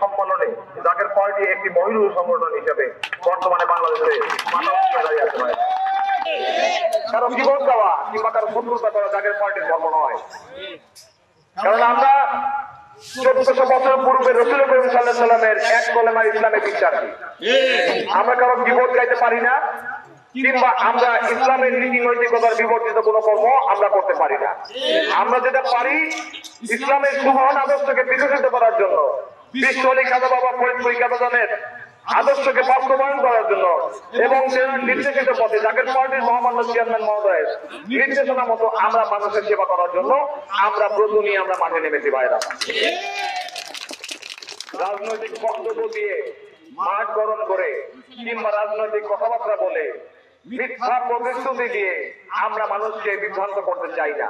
সম্মেলনে জাকের পার্টি একটি মহিলা সংগঠন হিসেবে বর্তমানে বাংলাদেশে দাঁড়িয়ে আছে। কারো বিপদ দেওয়া কিংবা কারো শত্রুতা করা জাকের পার্টির ধর্ম নয়। কারণ আমরা 1400 বছর পূর্বে রাসূল করিম সাল্লাল্লাহু আলাইহি ওয়াসাল্লামের এক কলেমার ইসলামে বিশ্বাসী। আমরা কারো বিপদ গাইতে পারি না, কিংবা আমরা ইসলামের নীতি নৈতিকতার বিবর্তিত কোনো কর্ম আমরা করতে পারি না। আমরা যেটা পারি ইসলামের সুমহান আদর্শকে বিকশিত করার জন্য, বিশ্ব আলী খাজা বাবা ফরিদপুর কাদানের আদর্শকে বাস্তবায়ন করার জন্য এবং নির্দেশিত পথে জাকের পার্টির মহামান্য চেয়ারম্যান মহোদয়ের নির্দেশনা মতো আমরা মানুষের সেবা করার জন্য আমরা ব্রত নিয়ে আমরা মাঠে নেমেছি ভাইরা। রাজনৈতিক বক্তব্য দিয়ে মাঠ গরম করে কিংবা রাজনৈতিক কথাবার্তা বলে মিথ্যা প্রতিশ্রুতি দিয়ে আমরা মানুষকে বিভ্রান্ত করতে চাই না।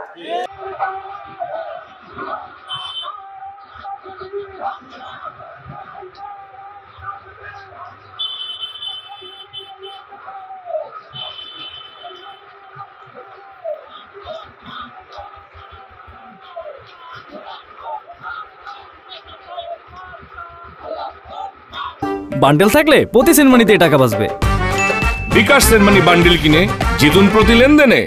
বান্ডেল থাকলে প্রতি সেনমানিতে টাকা বাঁচবে। বিকাশ সেনমানি বান্ডেল কিনে জিতুন প্রতি লেনদেনে।